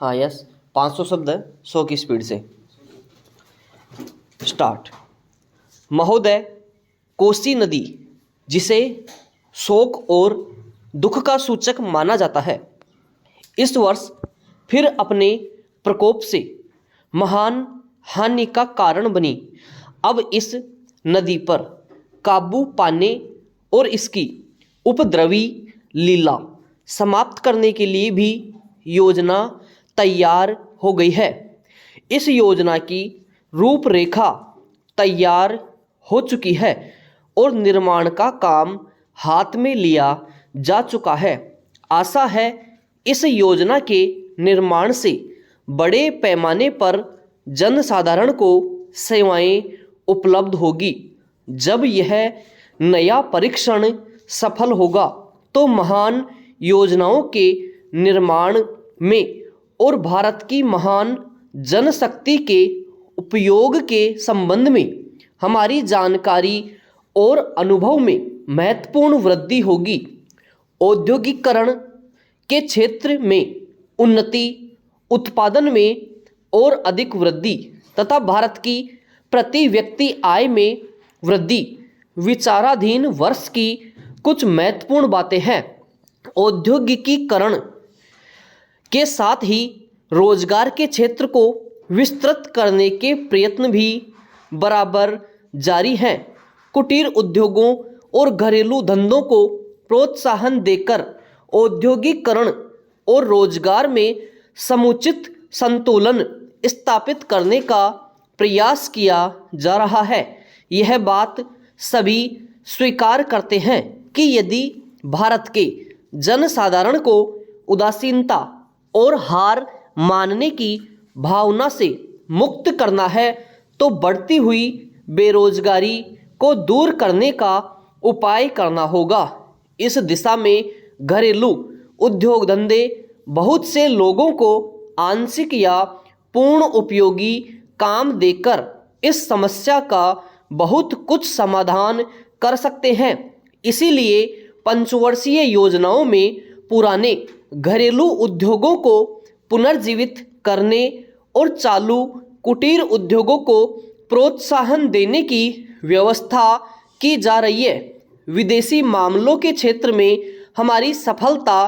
हाँ यस, 500 शब्द है 100 की स्पीड से। स्टार्ट। महोदय, कोसी नदी जिसे शोक और दुख का सूचक माना जाता है, इस वर्ष फिर अपने प्रकोप से महान हानि का कारण बनी। अब इस नदी पर काबू पाने और इसकी उपद्रवी लीला समाप्त करने के लिए भी योजना तैयार हो गई है। इस योजना की रूपरेखा तैयार हो चुकी है और निर्माण का काम हाथ में लिया जा चुका है। आशा है इस योजना के निर्माण से बड़े पैमाने पर जनसाधारण को सेवाएं उपलब्ध होगी। जब यह नया परीक्षण सफल होगा तो महान योजनाओं के निर्माण में और भारत की महान जनशक्ति के उपयोग के संबंध में हमारी जानकारी और अनुभव में महत्वपूर्ण वृद्धि होगी। औद्योगिकरण के क्षेत्र में उन्नति, उत्पादन में और अधिक वृद्धि तथा भारत की प्रति व्यक्ति आय में वृद्धि विचाराधीन वर्ष की कुछ महत्वपूर्ण बातें हैं। औद्योगिकीकरण के साथ ही रोजगार के क्षेत्र को विस्तृत करने के प्रयत्न भी बराबर जारी हैं। कुटीर उद्योगों और घरेलू धंधों को प्रोत्साहन देकर औद्योगिकरण और रोजगार में समुचित संतुलन स्थापित करने का प्रयास किया जा रहा है। यह बात सभी स्वीकार करते हैं कि यदि भारत के जनसाधारण को उदासीनता और हार मानने की भावना से मुक्त करना है तो बढ़ती हुई बेरोजगारी को दूर करने का उपाय करना होगा। इस दिशा में घरेलू उद्योग धंधे बहुत से लोगों को आंशिक या पूर्ण उपयोगी काम देकर इस समस्या का बहुत कुछ समाधान कर सकते हैं। इसीलिए पंचवर्षीय योजनाओं में पुराने घरेलू उद्योगों को पुनर्जीवित करने और चालू कुटीर उद्योगों को प्रोत्साहन देने की व्यवस्था की जा रही है। विदेशी मामलों के क्षेत्र में हमारी सफलता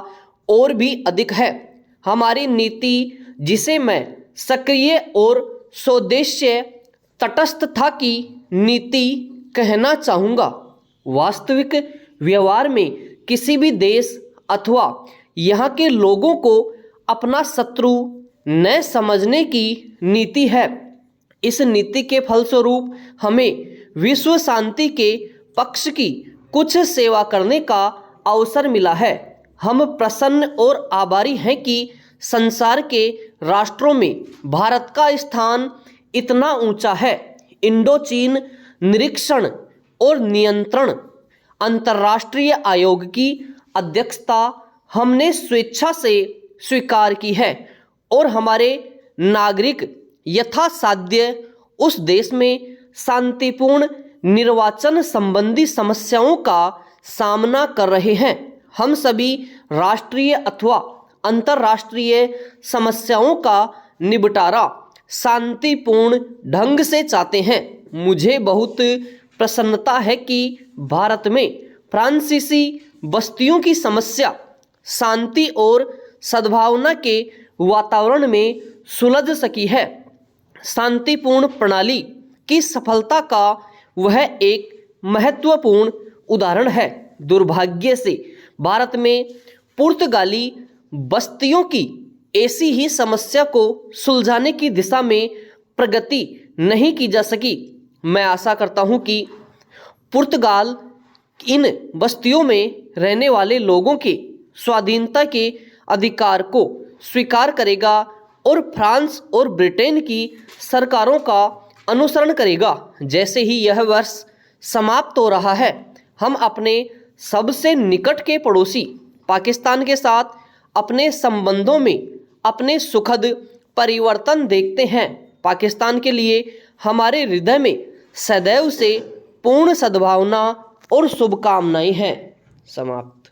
और भी अधिक है। हमारी नीति, जिसे मैं सक्रिय और स्वदेशीय तटस्थता की नीति कहना चाहूँगा, वास्तविक व्यवहार में किसी भी देश अथवा यहाँ के लोगों को अपना शत्रु न समझने की नीति है। इस नीति के फलस्वरूप हमें विश्व शांति के पक्ष की कुछ सेवा करने का अवसर मिला है। हम प्रसन्न और आभारी हैं कि संसार के राष्ट्रों में भारत का स्थान इतना ऊंचा है। इंडो चीन निरीक्षण और नियंत्रण अंतर्राष्ट्रीय आयोग की अध्यक्षता हमने स्वेच्छा से स्वीकार की है और हमारे नागरिक यथासाध्य उस देश में शांतिपूर्ण निर्वाचन संबंधी समस्याओं का सामना कर रहे हैं। हम सभी राष्ट्रीय अथवा अंतर्राष्ट्रीय समस्याओं का निपटारा शांतिपूर्ण ढंग से चाहते हैं। मुझे बहुत प्रसन्नता है कि भारत में फ्रांसीसी बस्तियों की समस्या शांति और सद्भावना के वातावरण में सुलझ सकी है। शांतिपूर्ण प्रणाली की सफलता का वह एक महत्वपूर्ण उदाहरण है। दुर्भाग्य से भारत में पुर्तगाली बस्तियों की ऐसी ही समस्या को सुलझाने की दिशा में प्रगति नहीं की जा सकी। मैं आशा करता हूं कि पुर्तगाल इन बस्तियों में रहने वाले लोगों के स्वाधीनता के अधिकार को स्वीकार करेगा और फ्रांस और ब्रिटेन की सरकारों का अनुसरण करेगा। जैसे ही यह वर्ष समाप्त हो रहा है, हम अपने सबसे निकट के पड़ोसी पाकिस्तान के साथ अपने संबंधों में अपने सुखद परिवर्तन देखते हैं। पाकिस्तान के लिए हमारे हृदय में सदैव से पूर्ण सद्भावना और शुभकामनाएं हैं। समाप्त।